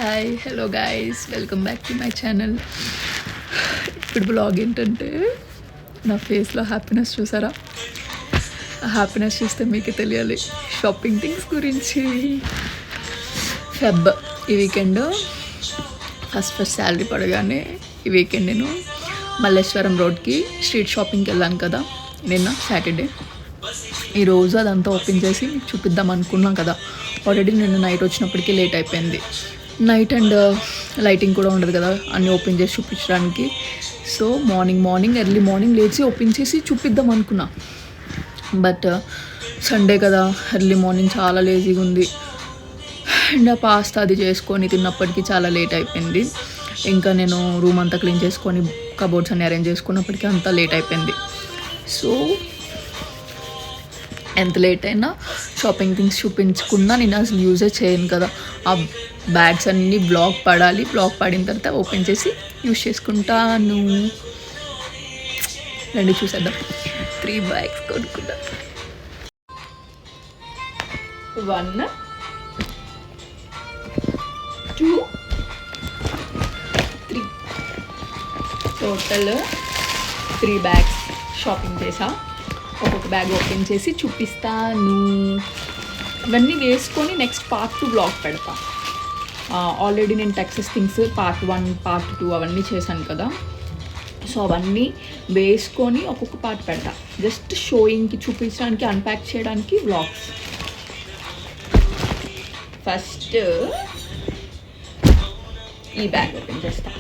Hi hello guys, welcome back to my channel. ఇప్పుడు blog ఏంటంటే నా ఫేస్లో హ్యాపీనెస్ చూసారా? ఆ హ్యాపీనెస్ చూస్తే మీకే తెలియాలి. షాపింగ్ థింగ్స్ గురించి. ఈ వీకెండ్ ఫస్ట్ శాలరీ పడగానే ఈ వీకెండ్ నేను మల్లేశ్వరం రోడ్కి స్ట్రీట్ షాపింగ్కి వెళ్ళాను కదా నిన్న సాటర్డే. ఈరోజు అదంతా ఓపెన్ చేసి మీకు చూపిద్దాం అనుకున్నాం కదా. ఆల్రెడీ నిన్న నైట్ వచ్చినప్పటికీ లేట్ అయిపోయింది. నైట్ అండ్ లైటింగ్ కూడా ఉండదు కదా అన్నీ ఓపెన్ చేసి చూపించడానికి. సో మార్నింగ్ ఎర్లీ మార్నింగ్ లేచి ఓపెన్ చేసి చూపిద్దాం అనుకున్నా. బట్ సండే కదా, ఎర్లీ మార్నింగ్ చాలా లేజీగా ఉంది. అండ్ ఆ పాస్తా అది చేసుకొని తిన్నప్పటికీ చాలా లేట్ అయిపోయింది. ఇంకా నేను రూమ్ అంతా క్లీన్ చేసుకొని కబోర్డ్స్ అన్ని అరేంజ్ చేసుకున్నప్పటికీ అంతా లేట్ అయిపోయింది. సో ఎంత లేట్ అయినా షాపింగ్ థింగ్స్ చూపించకుండా నేను అసలు యూజే చేయను కదా. ఆ బ్యాగ్స్ అన్నీ బ్లాక్ పడాలి. బ్లాక్ పడిన తర్వాత ఓపెన్ చేసి యూజ్ చేసుకుంటాను. రండి చూసేద్దాం. 3 బ్యాగ్స్ కొనుక్కుంటా. 1 2 3 టోటల్ 3 బ్యాగ్స్ షాపింగ్ చేసా. ఒక్కొక్క బ్యాగ్ ఓపెన్ చేసి చూపిస్తాను. ఇవన్నీ వేసుకొని నెక్స్ట్ పార్ట్ 2 బ్లాగ్ పెడతా. ఆల్రెడీ నేను టెక్సస్ థింగ్స్ పార్ట్ 1 పార్ట్ 2 అవన్నీ చేశాను కదా. సో అవన్నీ వేసుకొని ఒక్కొక్క పార్ట్ పెడతా. జస్ట్ షోయింగ్కి చూపించడానికి, అన్ప్యాక్ చేయడానికి వ్లాగ్స్. ఫస్ట్ ఈ బ్యాగ్ ఓపెన్ చేస్తా.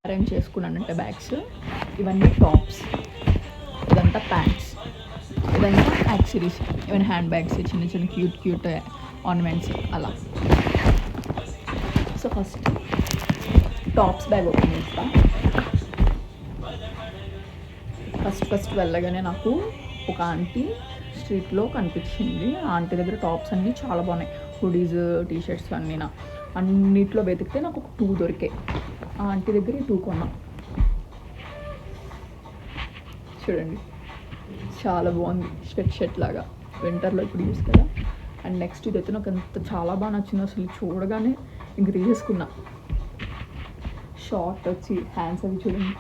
అరేంజ్ చేసుకున్నానంటే బ్యాగ్స్. ఇవన్నీ టాప్స్, ఇదంతా ప్యాంట్స్, ఇదంతా యాక్సరీస్, ఇవన్నీ హ్యాండ్ బ్యాగ్స్, చిన్న చిన్న క్యూట్ ఆర్నమెంట్స్ అలా. So first tops bag open చేస్తా. ఫస్ట్ వెళ్ళగానే నాకు ఒక ఆంటీ స్ట్రీట్లో కనిపించింది. ఆ ఆంటీ దగ్గర టాప్స్ అన్నీ చాలా బాగున్నాయి. హుడీస్, టీషర్ట్స్ అన్నీ. అన్నిట్లో వెతికితే నాకు ఒక 2 దొరికాయి. ఆ ఆంటీ దగ్గర 2 కొన్నా. చూడండి, చాలా బాగుంది. స్వెట్ షర్ట్ లాగా వింటర్లో ఇప్పుడు యూస్ కదా. అండ్ నెక్స్ట్ ఇదైతే నాకు ఎంత చాలా బాగా నచ్చింది. అసలు చూడగానే ఇంక తీసేసుకున్నా. షార్ట్ వచ్చి హ్యాండ్స్ అవి చూడండి,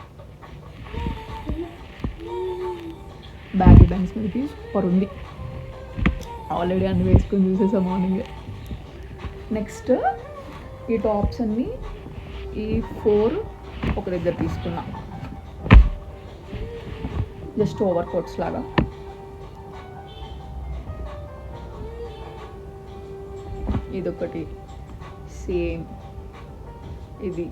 బ్యాగీ బ్యాండ్స్ మీదకి సూపర్ ఉంది. ఆల్రెడీ అన్ని వేసుకొని చూసేసా మార్నింగ్. నెక్స్ట్ ఈ టాప్స్ అన్నీ ఈ 4 ఒక దగ్గర తీసుకున్నా. జస్ట్ ఓవర్ కోట్స్ లాగా. ఇదొకటి సేమ్, ఇది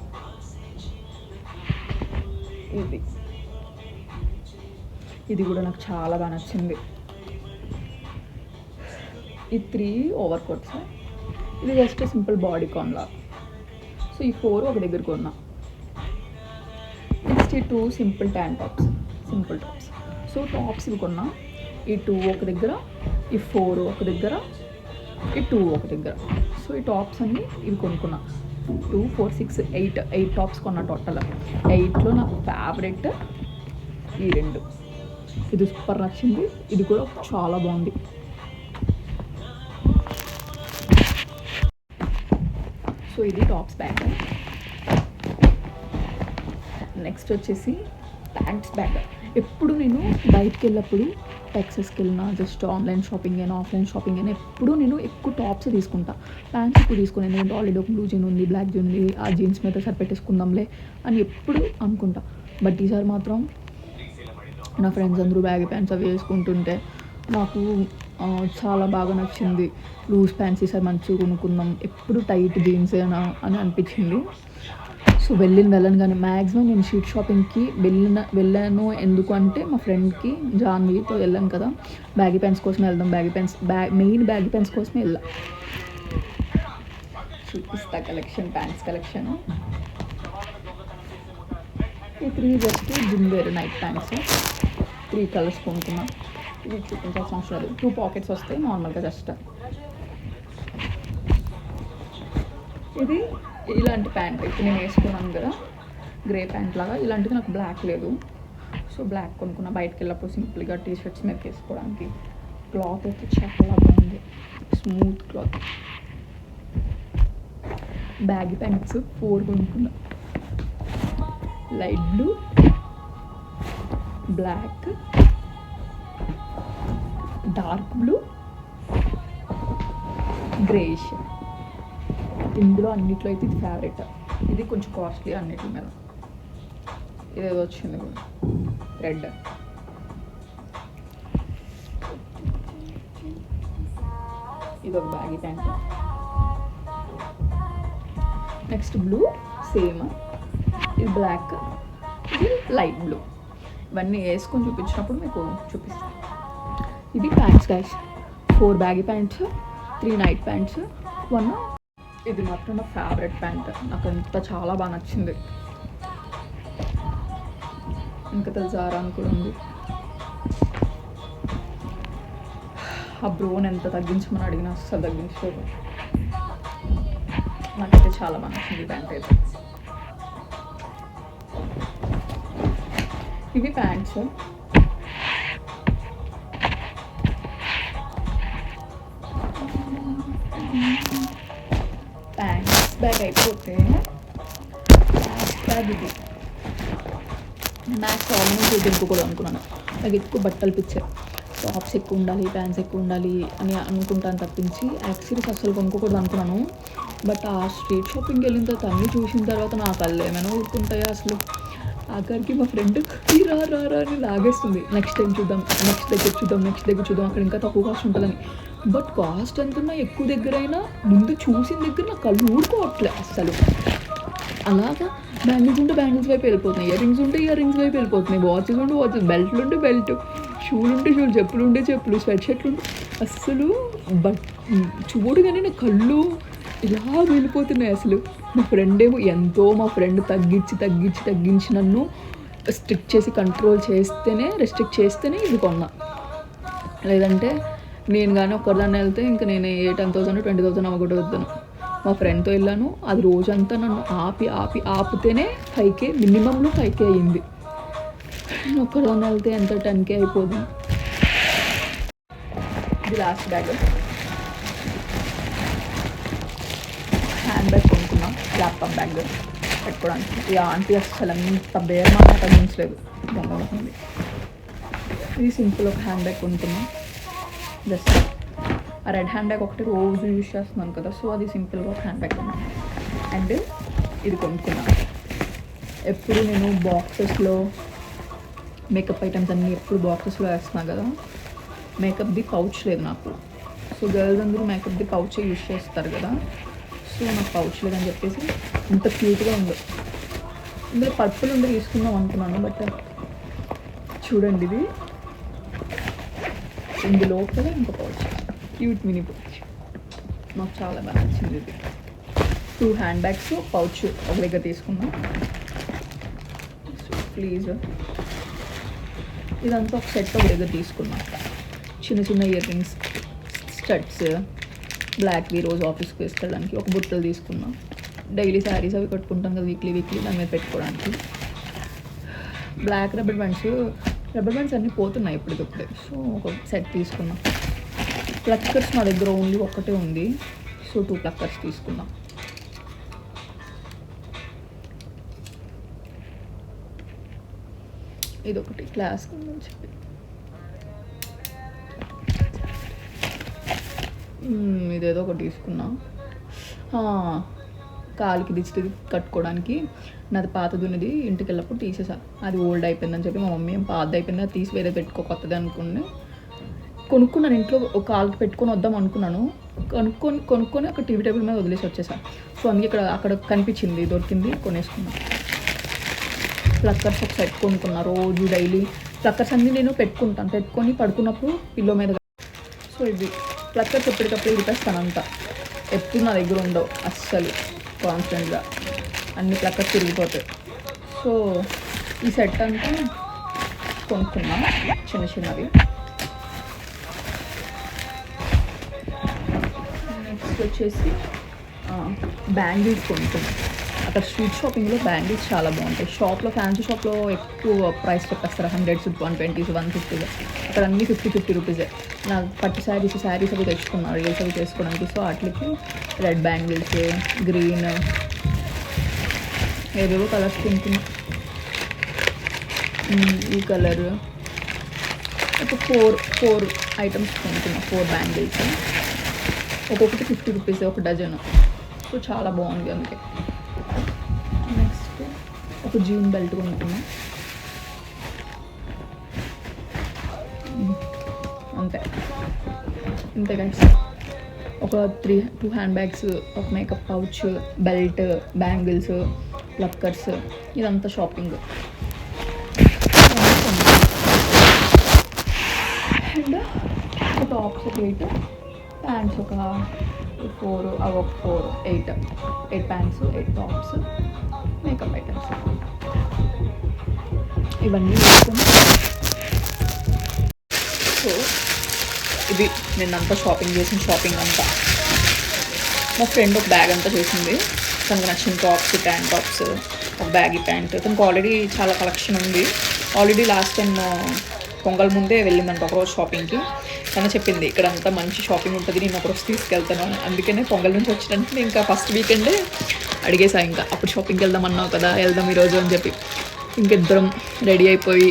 కూడా నాకు చాలా బాగా నచ్చింది. ఈ 3 ఓవర్ కోట్స్. ఇది జస్ట్ సింపుల్ బాడీ కాన్లా. సో ఈ 4 ఒక దగ్గర కొన్నా. నెక్స్ట్ ఈ 2 simple tan tops. So tops ఇవి కొన్నా. ఈ 2 ఒక దగ్గర, ఈ 4 ఒక దగ్గర, ఈ 2 ఒక దగ్గర. సో ఈ టాప్స్ అన్నీ ఇవి కొనుక్కున్నా. 2 4 6 8 టాప్స్ కొన్నా టోటల్. 8లో నాకు ఫేవరెట్ ఈ 2. ఇది సూపర్ నచ్చింది. ఇది కూడా చాలా బాగుంది. సో ఇది టాప్స్ బ్యాగ్. నెక్స్ట్ వచ్చేసి ప్యాంట్స్ బ్యాగ్. ఎప్పుడు నేను బయటకు వెళ్ళినప్పుడు, టెక్సస్కి వెళ్ళినా, జస్ట్ ఆన్లైన్ షాపింగ్ అయినా ఆఫ్లైన్ షాపింగ్ అయినా, ఎప్పుడు నేను ఎక్కువ టాప్స్ తీసుకుంటా. ప్యాంట్స్ ఎక్కువ తీసుకుని, ఎందుకంటే ఆల్రెడీ ఒక బ్లూ జీన్ ఉంది, బ్లాక్ జీన్ ఉంది, ఆ జీన్స్ మీద సరిపెట్టేసుకుందాంలే అని ఎప్పుడు అనుకుంటా. బట్ ఈసారి మాత్రం నా ఫ్రెండ్స్ అందరూ బ్యాగీ ప్యాంట్స్ అవి వేసుకుంటుంటే నాకు చాలా బాగా నచ్చింది. లూజ్ ప్యాంట్స్ ఈసారి మంచిగా కొనుక్కుందాం, ఎప్పుడు టైట్ జీన్స్ అని అనిపించింది. సో వెళ్ళను కానీ మ్యాక్సిమం నేను స్ట్రీట్ షాపింగ్కి వెళ్ళాను. ఎందుకు అంటే మా ఫ్రెండ్కి జాన్వీతో వెళ్ళాను కదా, బ్యాగీ ప్యాంట్స్ కోసం వెళ్దాం. మెయిన్ బ్యాగీ ప్యాంట్స్ కోసమే వెళ్ళా. చూపిస్తా కలెక్షన్, ప్యాంట్స్ కలెక్షన్. ఈ 3 just gym wear night pants. 3 colours కొనుక్కున్నా. ఇది చూపించాల్సిన అవసరం లేదు. 2 పాకెట్స్ వస్తాయి నార్మల్గా. జస్ట్ ఇది ఇలాంటి ప్యాంట్ ఇప్పుడు నేను వేసుకున్నాను కదా, గ్రే ప్యాంట్ లాగా. ఇలాంటిది నాకు బ్లాక్ లేదు, సో బ్లాక్ కొనుక్కున్నా. బయటకు వెళ్ళినప్పుడు సింపుల్గా టీ షర్ట్స్ మీద వేసుకోవడానికి. క్లాత్ అయితే చాలా బాగుంది. Smooth cloth. బ్యాగీ ప్యాంట్స్ 4 కొనుక్కున్నా. Light blue, black, dark blue, greyish. ఇందులో అన్నిట్లో అయితే ఇది ఫేవరెట్. ఇది కొంచెం కాస్ట్లీ అన్నిటి మీద. ఇదేదో వచ్చింది రెడ్. ఇది ఒక baggy pant. Next blue same, ఇది బ్లాక్, ఇది లైట్ బ్లూ. ఇవన్నీ వేసుకొని చూపించినప్పుడు మీకు చూపిస్తాను. ఇది pants guys. 4 baggy pants, 3 night pants, 1. ఇది మాత్రం నా ఫేవరెట్ ప్యాంట్. నాకు ఎంత చాలా బాగా నచ్చింది. ఇంకా తెలుసారా అని కూడా ఉంది. ఆ బ్రోన్ ఎంత తగ్గించమని అడిగినా అస్సలు తగ్గించలేదు. నాకైతే చాలా బాగా నచ్చింది ప్యాంట్ అయితే. ఇవి ప్యాంట్స్. ప్యాంట్స్ బ్యాగ్ అయిపోతే బ్యాగ్ ఇది మ్యాక్స్ ఆల్మోస్ట్ దింపుకోవడం అనుకున్నాను. నాకు ఎక్కువ బట్టలు పిచ్చారు. టాప్స్ ఎక్కువ ఉండాలి, ప్యాంట్స్ ఎక్కువ ఉండాలి అని అనుకుంటాను తప్పించి యాక్సరీస్ అస్సలు కొనుక్కోకూడదు అనుకున్నాను. బట్ ఆ స్ట్రీట్ షాపింగ్కి వెళ్ళిన తర్వాత అన్నీ చూసిన తర్వాత నా కళ్ళు ఏమైనా ఊరుకుంటాయా అసలు. ఆఖరికి మా ఫ్రెండ్ రా రా రా అని లాగేస్తుంది. నెక్స్ట్ టైం చూద్దాం, నెక్స్ట్ దగ్గర చూద్దాం, అక్కడ ఇంకా తక్కువ కాస్ట్ ఉంటుందని. బట్ కాస్ట్ ఎంతన్నా ఎక్కువ దగ్గర అయినా ముందు చూసిన దగ్గర నా కళ్ళు ఊరుకోవట్లే అసలు. అలాగా బ్యాంగిల్స్ ఉంటే బ్యాంగిల్స్ వైపు వెళ్ళిపోతున్నాయి, ఇయర్ రింగ్స్ ఉంటే ఇయర్ రింగ్స్ వైపు వెళ్ళిపోతున్నాయి, వాచెస్ ఉంటే వాచెస్, బెల్ట్లు ఉంటే బెల్ట్, షూలు ఉంటే షూలు, చెప్పులు ఉంటే చెప్పులు, స్వెట్ షర్ట్లు ఉంటే అస్సలు చూడగానే నా కళ్ళు ఇలా వెళ్ళిపోతున్నాయి అసలు. మా ఫ్రెండ్ ఏమో ఎంతో మా ఫ్రెండ్ తగ్గించి నన్ను స్ట్రిక్ట్ చేసి కంట్రోల్ చేస్తేనే, రెస్ట్రిక్ట్ చేస్తేనే ఇది కొన్నా. లేదంటే నేను కానీ ఒక్కరిదాన్ని వెళ్తే ఇంకా నేను 10,000 20,000 అవ్వకూడదు. మా ఫ్రెండ్తో వెళ్ళాను, అది రోజంతా నన్ను ఆపితేనే 5K, మినిమంలో 5K అయ్యింది. నేను ఒక్కరిదాన్ని వెళ్తే ఎంత 10K అయిపోతుంది. ఇది లాస్ట్ బ్యాగ్. హ్యాండ్ బ్యాగ్ కొనుక్కున్నా, ల్యాప్టాప్ బ్యాగ్ పెట్టుకోవడానికి. ఈ ఆంటీ అసలు అంత బేరమా తగ్గించలేదు, దొంగతుంది. ఇది సింపుల్ ఒక హ్యాండ్ బ్యాగ్ కొనుక్కున్నా. జస్ట్ ఆ రెడ్ హ్యాండ్ బ్యాగ్ ఒకటి రోజు యూజ్ చేస్తున్నాను కదా, సో అది సింపుల్గా ఒక హ్యాండ్ బ్యాగ్ కొన్నాను. అండ్ ఇది కొనుక్కున్నాను. ఎప్పుడు నేను బాక్సెస్లో మేకప్ ఐటమ్స్ అన్నీ ఎప్పుడు బాక్సెస్లో వేస్తున్నాను కదా, మేకప్ది పౌచ్ లేదు నాకు. సో గర్ల్స్ అందరూ మేకప్ది పౌచ్ యూజ్ చేస్తారు కదా, సో నాకు పౌచ్ లేదని చెప్పేసి ఇంత క్యూట్గా ఉంది. ఇందులో పర్పుల్ ఉండి తీసుకుందాం అనుకున్నాను, బట్ చూడండి ఇది ఇందులోపల ఇంకో పౌచ్, క్యూట్ మినీ పౌచ్. నాకు చాలా బాగా నచ్చింది ఇది. 2 హ్యాండ్ బ్యాగ్స్, పౌచ్ ఒక దగ్గర తీసుకున్నాం. ప్లీజ్ ఇదంతా ఒక సెట్ ఒక దగ్గర తీసుకున్నాం. చిన్న ఇయర్ రింగ్స్, స్టడ్స్, బ్లాక్వి రోజు ఆఫీస్కి వేసుకోవడానికి. ఒక బుట్టలు తీసుకున్నాం. డైలీ శారీస్ అవి కట్టుకుంటాం కదా వీక్లీ దాని మీద పెట్టుకోవడానికి. బ్లాక్ రబ్బర్ బ్యాండ్స్ అన్నీ పోతున్నాయి ఇప్పటికప్పుడే, సో ఒక సెట్ తీసుకున్నాం. ప్లక్కర్స్ మా దగ్గర ఓన్లీ ఒక్కటే ఉంది, సో 2 ప్లక్కర్స్ తీసుకున్నాం. ఇదొకటి క్లాస్ ఉందని చెప్పి ఇదేదో ఒకటి తీసుకున్నా. కాలికి దిష్టి కట్టుకోవడానికి నాది పాతది ఉన్నది, ఇంటికి వెళ్ళినప్పుడు తీసేసా. అది ఓల్డ్ అయిపోయిందని చెప్పి మా మమ్మీ ఏం పాతది అయిపోయింది, అది తీసి వేరే పెట్టుకో కొత్తది అనుకుని కొనుక్కున్నాను. ఇంట్లో ఒక కాలుకి పెట్టుకొని వద్దాం అనుకున్నాను. కొనుక్కొని అక్కడ టీవీ టేబుల్ మీద వదిలేసి వచ్చేసా. సో అందుకే అక్కడ కనిపించింది, దొరికింది, కొనేసుకున్నాను. ప్లక్కర్స్ ఒక సెట్ కొనుక్కున్నా. రోజు డైలీ ప్లక్కర్స్ అన్నీ నేను పెట్టుకొని పడుకున్నప్పుడు పిల్లో మీద. సో ఇది ప్లక్కర్స్ ఎప్పటికప్పుడు ఇరిపేస్తాను అంతా, ఎప్పుడు నా దగ్గర ఉండవు అస్సలు కాన్స్టెంట్గా, అన్ని ప్లక్కర్స్ తిరిగిపోతాయి. సో ఈ సెట్ అంతా కొనుక్కున్నా, చిన్నవి. నెక్స్ట్ వచ్చేసి బ్యాంగిల్స్ కొనుక్కున్నాను. అక్కడ స్ట్రీట్ షాపింగ్లో బ్యాంగిల్స్ చాలా బాగుంటాయి. షాప్లో ఫ్యాన్సీ షాప్లో ఎక్కువ ప్రైస్ చెప్పేస్తారు, 100s 120s 150s. అక్కడ అన్నీ 50 రూపీసే. నాకు పట్టు శారీస్ అవి తెచ్చుకున్నాను రీల్స్ అవి చేసుకోవడానికి. సో వాటికి రెడ్ బ్యాంగిల్స్, గ్రీన్, ఏవేవో కలర్స్ తింటున్నా. ఈ కలర్ ఒక 4 ఐటమ్స్ కొనుక్కున్నా, 4 బ్యాంగిల్స్, ఒక్కొక్కటి 50 రూపీస్ ఒక డజన్. సో చాలా బాగుంది. అందుకే నెక్స్ట్ ఒక జీన్ బెల్ట్ కొనుక్కున్నా. అంతే గైస్. ఒక 2 హ్యాండ్ బ్యాగ్స్, ఒక makeup pouch, belt, bangles, pluckers, ఇదంతా షాపింగ్. అండ్ ఒక టాప్స్ ఒక 8, ప్యాంట్స్ ఒక 4, అవి ఒక 4, 8 ప్యాంట్స్, 8 టాప్స్, మేకప్ ఐటమ్స్ ఇవన్నీ వేసుకొని. సో ఇది నిన్నంతా షాపింగ్ చేసిన షాపింగ్ అంతా. మా ఫ్రెండ్ ఒక బ్యాగ్ అంతా చేసింది. తనకు నచ్చిన టాప్స్, ట్యాన్ టాప్స్, ఒక బ్యాగీ ప్యాంట్. తనకు ఆల్రెడీ చాలా కలెక్షన్ ఉంది. ఆల్రెడీ లాస్ట్ టైం పొంగల్ ముందే వెళ్ళిందంట ఒకరోజు షాపింగ్కి. తను చెప్పింది ఇక్కడ అంతా మంచి షాపింగ్ ఉంటుంది, నేను ఒకరోజు తీసుకెళ్తాను. అందుకనే పొంగల్ నుంచి వచ్చినందుకు ఇంకా ఫస్ట్ వీకెండే అడిగేసా, ఇంకా అప్పుడు షాపింగ్కి వెళ్దాం అన్నావు కదా, వెళ్దాం ఈరోజు అని చెప్పి. ఇంకిద్దరం రెడీ అయిపోయి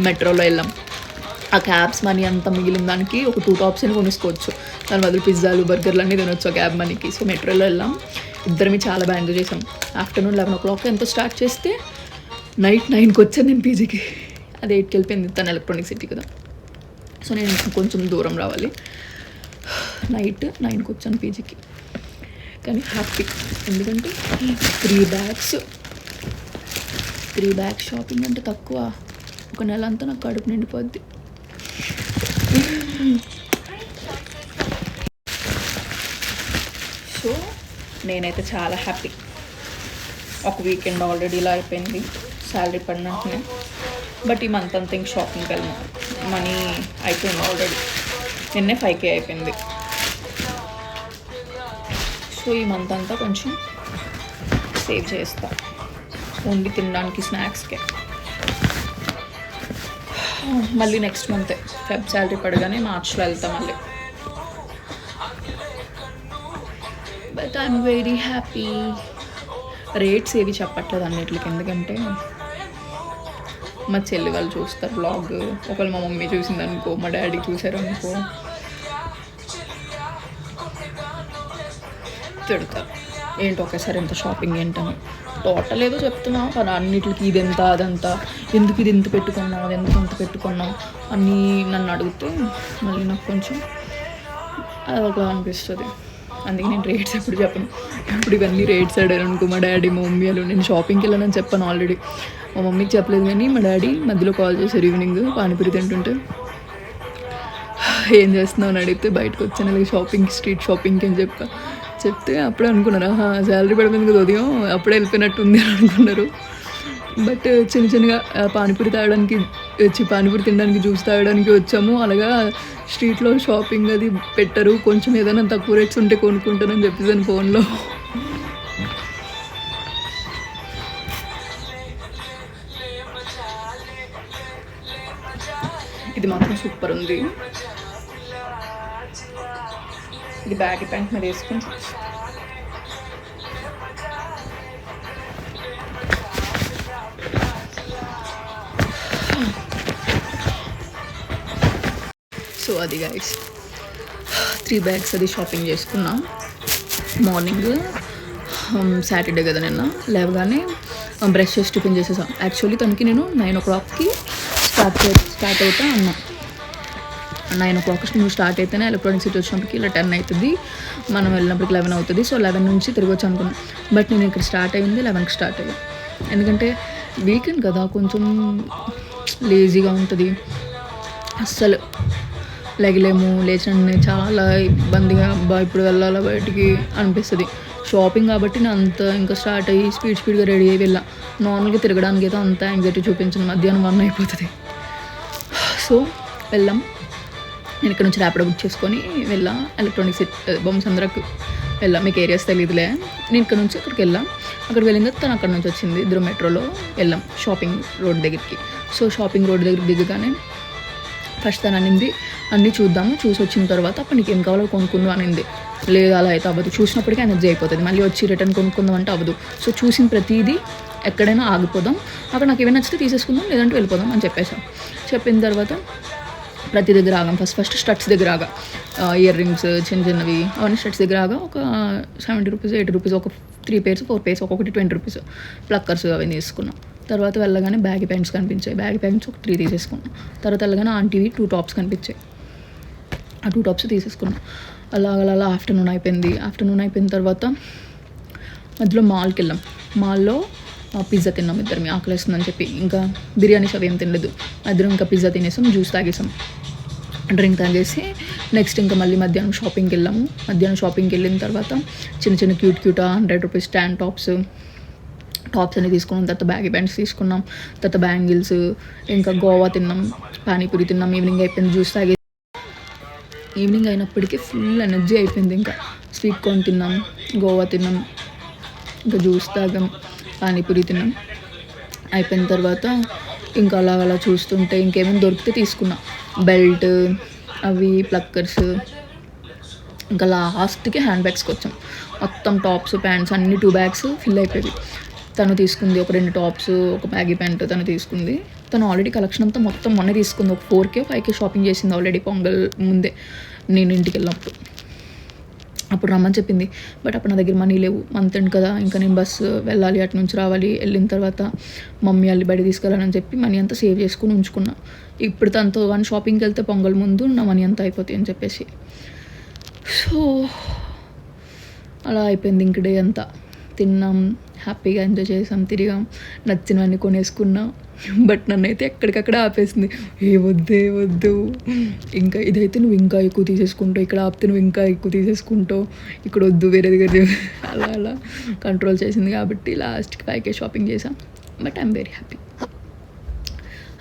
మెట్రోలో వెళ్ళాం. ఆ క్యాబ్స్ మనీ అంతా మిగిలిన దానికి ఒక 2 టాప్స్ అని కొనుక్కోవచ్చు. దాని బదులు పిజ్జాలు, బర్గర్లు అన్నీ తినొచ్చు ఆ క్యాబ్ మనీకి. సో మెట్రోలో వెళ్ళాం. ఇద్దరిని చాలా బాగా ఎంజాయ్ చేసాం. ఆఫ్టర్నూన్ 11 o'clock ఎంతో స్టార్ట్ చేస్తే నైట్ 9కి వచ్చాను నేను పీజీకి. అది 8కి వెళ్ళిపోయింది. తను ఎలక్ట్రానిక్ సిటీ కదా, సో నేను కొంచెం దూరం రావాలి. నైట్ 9కి వచ్చాను పీజీకి. కానీ హ్యాపీ, ఎందుకంటే 3 బ్యాగ్స్ షాపింగ్ అంటే తక్కువ. ఒక నెల అంతా నాకు కడుపు నిండిపోద్ది. సో నేనైతే చాలా హ్యాపీ. ఒక వీకెండ్ ఆల్రెడీ ఇలా అయిపోయింది, శాలరీ పడినట్టునే. బట్ ఈ మంత్ అంతా ఇంక షాపింగ్కి వెళ్ళను, మనీ అయిపోయింది ఆల్రెడీ. నిన్నే 5K అయిపోయింది. సో ఈ మంత్ అంతా కొంచెం సేవ్ చేస్తా, ఓన్లీ తినడానికి, స్నాక్స్కే. మళ్ళీ నెక్స్ట్ మంతే ఫెబ్ శాలరీ పడగానే మార్చ్లో వెళ్తాం మళ్ళీ. But I'm very happy. Rates ఏవి చెప్పట్లేదు అన్నిటికి, ఎందుకంటే మా చెల్లి వాళ్ళు చూస్తారు వ్లాగ్. ఒకవేళ మా మమ్మీ చూసిందనుకో, మా డాడీ చూసారు అనుకో, తిడతారు. ఏంటి ఒకేసారి ఎంత షాపింగ్ ఏంటని. టోటల్ ఏదో చెప్తున్నావు కానీ అన్నిటికి ఇదెంత అదంతా, ఎందుకు ఇది ఎంత పెట్టుకున్నావు, అది ఎంత అంత పెట్టుకున్నావు అన్నీ నన్ను అడిగితే మళ్ళీ నాకు కొంచెం అదొకలా అనిపిస్తుంది. అందుకే నేను రేట్స్ ఎప్పుడు చెప్పను. ఇప్పుడు ఇవన్నీ రేట్స్ అడిగారు అనుకో మా డాడీ, మా మమ్మీ వాళ్ళు, నేను షాపింగ్కి వెళ్ళానని చెప్పాను ఆల్రెడీ. మా మమ్మీకి చెప్పలేదు కానీ మా డాడీ మధ్యలో కాల్ చేశారు ఈవినింగ్ పానీపూరి తింటుంటే. ఏం చేస్తున్నావు అని అడిగితే బయటకు వచ్చాను అలాగే షాపింగ్, స్ట్రీట్ షాపింగ్కి అని చెప్తే అప్పుడే అనుకున్నారు శాలరీ పడిపోయింది కదా ఉదయం, అప్పుడే వెళ్ళిపోయినట్టుంది అని అనుకున్నారు. బట్ చిన్నగా పానీపూరి తినడానికి, జ్యూస్ తాగడానికి వచ్చాము. అలాగా స్ట్రీట్లో షాపింగ్ అది పెట్టరు, కొంచెం ఏదైనా తక్కువ రేట్స్ ఉంటే కొనుక్కుంటానని చెప్పేసాను ఫోన్లో. ఇది మాత్రం సూపర్ ఉంది. ఇది బ్యాగీ ప్యాంట్ మీద వేసుకొని సో అది గైస్ 3 bags అది షాపింగ్ చేసుకున్నాం. మార్నింగ్ సాటర్డే కదా, నిన్న లేవగానే బ్రష్ చేసి టిఫిన్ చేసేసాం. యాక్చువల్లీ తనకి నేను 9 o'clockకి స్టార్ట్ అవుతా అన్నా. 9 o'clock నువ్వు స్టార్ట్ అయితేనే ఎలక్ట్రానిక్ సిటీ వచ్చినప్పటికి ఇలా 10 అవుతుంది, మనం వెళ్ళినప్పటికి 11 అవుతుంది. సో 11 నుంచి తిరిగి వచ్చి అనుకున్నాను. బట్ నేను ఇక్కడ స్టార్ట్ అయ్యింది 11కి స్టార్ట్ అయ్యాను. ఎందుకంటే వీకెండ్ కదా, కొంచెం లేజీగా ఉంటుంది, అస్సలు లేచిన చాలా ఇబ్బందిగా ఇప్పుడు వెళ్ళాలా బయటికి అనిపిస్తుంది. షాపింగ్ కాబట్టి నేను అంత ఇంకా స్టార్ట్ అయ్యి స్పీడ్గా రెడీ అయ్యి వెళ్ళా. నార్మల్గా తిరగడానికి అయితే అంత యాంగ్జైటీ చూపించాను. మధ్యాహ్నం 1 అయిపోతుంది. సో వెళ్ళాం. నేను ఇక్కడ నుంచి ర్యాపిడో బుక్ చేసుకొని వెళ్ళా ఎలక్ట్రానిక్ సిటీ బొమ్మసంద్రకి. వెళ్ళాం. మీకు ఏరియాస్ తెలియదులే. నేను ఇక్కడ నుంచి అక్కడికి వెళ్ళాం. అక్కడికి వెళ్ళిన తర్వాత తను అక్కడ నుంచి వచ్చింది. ఇద్దరు మెట్రోలో వెళ్ళాం షాపింగ్ రోడ్ దగ్గరికి. సో షాపింగ్ రోడ్ దగ్గరికి దిగగానే ఫస్ట్ తను అనింది అన్నీ చూద్దాము, చూసి వచ్చిన తర్వాత అప్పుడు నీకు ఏం కావాలో కొనుక్కుందాం అనింది. లేదు అలా అయితే అవ్వదు, చూసినప్పటికీ ఎనర్జీ అయిపోతుంది, మళ్ళీ వచ్చి రిటర్న్ కొనుక్కుందాం అంటే అవ్వదు. సో చూసిన ప్రతిదీ ఎక్కడైనా ఆగిపోదాం, అక్కడ నాకు ఏమైనా నచ్చితే తీసేసుకుందాం, లేదంటే వెళ్ళిపోదాం అని చెప్పేసాం. చెప్పిన తర్వాత ప్రతి దగ్గర ఆగాం. ఫస్ట్ స్టడ్స్ దగ్గర ఆగా, ఇయర్ రింగ్స్ చిన్నవి అవన్నీ స్టడ్స్ దగ్గర ఆగా. ఒక 70 రూపీస్ 80 రూపీస్ ఒక 3 pairs 4 pairs ఒక్కొక్కటి 20 రూపీస్ ప్లక్కర్స్ అవన్నీ తీసుకున్నాం. తర్వాత వెళ్ళగానే బ్యాగీ ప్యాంట్స్ కనిపించాయి. బ్యాగీ ప్యాంట్స్ ఒక 3 తీసేసుకున్నాం. తర్వాత వెళ్ళగానే ఆంటీవి 2 tops కనిపించాయి. ఆ 2 tops తీసేసుకున్నాం. అలా ఆఫ్టర్నూన్ అయిపోయింది. ఆఫ్టర్నూన్ అయిపోయిన తర్వాత మధ్యలో మాల్కి వెళ్ళాం. మాల్లో పిజ్జా తిన్నాం ఇద్దరం, ఆకలి వేస్తుందని చెప్పి. ఇంకా బిర్యానీస్ అవి ఏం తినలేదు. ఇద్దరం ఇంకా పిజ్జా తినేసాం, జ్యూస్ తాగేసాం, డ్రింక్ తాగేసి నెక్స్ట్ ఇంకా మళ్ళీ మధ్యాహ్నం షాపింగ్కి వెళ్ళాము. మధ్యాహ్నం షాపింగ్కి వెళ్ళిన తర్వాత చిన్న క్యూట్ 100 రూపీస్ స్టాండ్ టాప్స్ అన్ని తీసుకున్నాం. తర్వాత బ్యాగీ ప్యాంట్స్ తీసుకున్నాం. తర్వాత బ్యాంగిల్స్, ఇంకా గోవా తిన్నాం, పానీపూరి తిన్నాం. ఈవినింగ్ అయిపోయింది, జ్యూస్ తాగేసి. ఈవినింగ్ అయినప్పటికీ ఫుల్ ఎనర్జీ అయిపోయింది. ఇంకా స్వీట్ కార్న్ తిన్నాం, గోవా తిన్నాం, ఇంకా జ్యూస్ తాగాం, పానీపూరి తిన్నాం. అయిపోయిన తర్వాత ఇంకా అలా చూస్తుంటే ఇంకేమైనా దొరికితే తీసుకున్నా. బెల్ట్ అవి ప్లక్కర్స్. ఇంకా లాస్ట్కి హ్యాండ్ బ్యాగ్స్కి వచ్చాం. మొత్తం టాప్స్ ప్యాంట్స్ అన్ని 2 bags ఫిల్ అయిపోయింది. తను తీసుకుంది ఒక 2 tops, ఒక బ్యాగీ ప్యాంట్ తను తీసుకుంది. తను ఆల్రెడీ కలెక్షన్ అంతా మొత్తం మొన్న తీసుకుంది. ఒక 4K 5K షాపింగ్ చేసింది ఆల్రెడీ పొంగల్ ముందే నేను ఇంటికి వెళ్ళినప్పుడు. అప్పుడు రమ్మని చెప్పింది, బట్ అప్పుడు నా దగ్గర మనీ లేవు, మంత్ ఎండ్ కదా, ఇంకా నేను బస్సు వెళ్ళాలి, అటు నుంచి రావాలి, వెళ్ళిన తర్వాత మమ్మీ వాళ్ళు బయట తీసుకెళ్ళాలని చెప్పి మనీ అంతా సేవ్ చేసుకుని ఉంచుకున్నా. ఇప్పుడు తనతో షాపింగ్కి వెళ్తే పొంగల్ ముందు నా మనీ అంతా అయిపోతాయి అని చెప్పేసి. సో అలా అయిపోయింది ఇంక డే అంతా. తిన్నాం, హ్యాపీగా ఎంజాయ్ చేసాం, తిరిగాం, నచ్చినవన్నీ కొనేసుకున్నాం. బట్ నన్నైతే ఎక్కడికక్కడ ఆపేసింది, వద్దు, ఇంకా ఇదైతే నువ్వు ఇంకా ఎక్కువ తీసేసుకుంటావు, ఇక్కడ ఆపితే నువ్వు ఇంకా ఎక్కువ తీసేసుకుంటావు, ఇక్కడ వద్దు వేరే దగ్గర అలా కంట్రోల్ చేసింది. కాబట్టి లాస్ట్కి 5K షాపింగ్ చేసాం. But I'm very happy.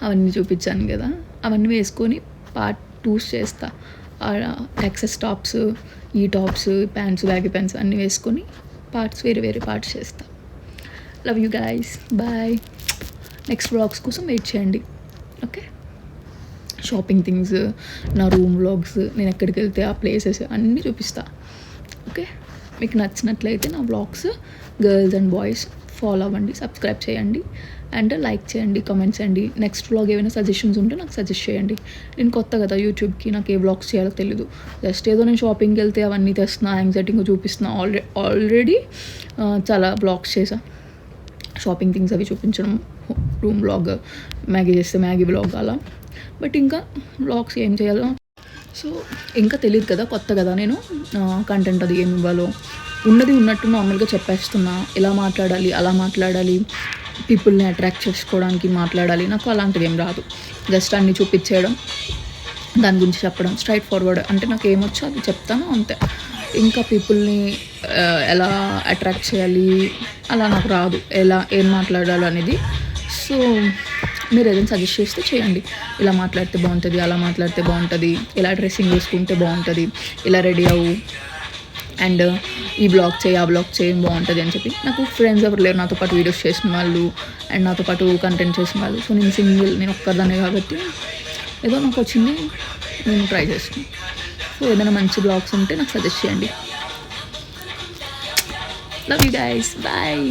అవన్నీ చూపించాను కదా, అవన్నీ వేసుకొని పార్ట్ 2 చేస్తా. ఎక్సెస్ టాప్స్, ఈ టాప్స్, ప్యాంట్స్, బ్యాగీ ప్యాంట్స్ అన్నీ వేసుకొని వేరే పార్ట్స్ చేస్తా. Love you guys, bye. Next vlogs కోసం వెయిట్ చేయండి. ఓకే, షాపింగ్ థింగ్స్, నా రూమ్ వ్లాగ్స్, నేను ఎక్కడికి వెళ్తే ఆ ప్లేసెస్ అన్నీ చూపిస్తా. ఓకే, మీకు నచ్చినట్లయితే నా vlogs girls and boys follow అవ్వండి, సబ్స్క్రైబ్ చేయండి అండ్ లైక్ చేయండి, కామెంట్స్ చేయండి. నెక్స్ట్ వ్లాగ్ ఏమైనా సజెషన్స్ ఉంటే నాకు సజెస్ట్ చేయండి. నేను కొత్త కదా యూట్యూబ్కి, నాకు ఏ వ్లాగ్స్ చేయాలో తెలీదు. జస్ట్ ఏదో నేను షాపింగ్కి వెళ్తే అవన్నీ తెస్తున్నా, యాంగ్జైటీగా చూపిస్తున్నా. ఆల్రెడీ చాలా వ్లాగ్స్ చేసా, షాపింగ్ థింగ్స్ అవి చూపించడం, రూమ్ వ్లాగ్, మ్యాగీ చేస్తే మ్యాగీ వ్లాగ్ అలా. బట్ ఇంకా వ్లాగ్స్ ఏం చేయాలో సో ఇంకా తెలియదు కదా, కొత్త కదా నేను. కంటెంట్ అది ఏమి ఇవ్వాలో ఉన్నది ఉన్నట్టు నార్మల్గా చెప్పేస్తున్నా. ఎలా మాట్లాడాలి, అలా మాట్లాడాలి, పీపుల్ని అట్రాక్ట్ చేసుకోవడానికి మాట్లాడాలి, నాకు అలాంటివి ఏం రాదు. జస్ట్ అన్నీ చూపించేయడం, దాని గురించి చెప్పడం, స్ట్రైట్ ఫార్వర్డ్. అంటే నాకు ఏమొచ్చో అది చెప్తాను అంతే. ఇంకా పీపుల్ని ఎలా అట్రాక్ట్ చేయాలి అలా నాకు రాదు, ఏం మాట్లాడాలో అనేది. సో మీరు ఏదైనా సజెస్ట్ చేస్తే చేయండి, ఇలా మాట్లాడితే బాగుంటుంది, అలా మాట్లాడితే బాగుంటుంది, ఇలా డ్రెస్సింగ్ వేసుకుంటే బాగుంటుంది, ఇలా రెడీ అవ్వు, అండ్ ఈ బ్లాగ్ చేయి, ఆ బ్లాగ్ చేయం బాగుంటుంది అని చెప్పి. నాకు ఫ్రెండ్స్ ఎవరు లేరు నాతో పాటు వీడియోస్ చేసిన వాళ్ళు అండ్ నాతో పాటు కంటెంట్ చేసిన వాళ్ళు. సో నేను సింగిల్, నేను ఒక్కదానే కాబట్టి ఏదో నాకు వచ్చింది నేను ట్రై చేస్తున్నాను. సో ఏదైనా మంచి బ్లాగ్స్ ఉంటే నాకు సజెస్ట్ చేయండి. Love you guys, bye.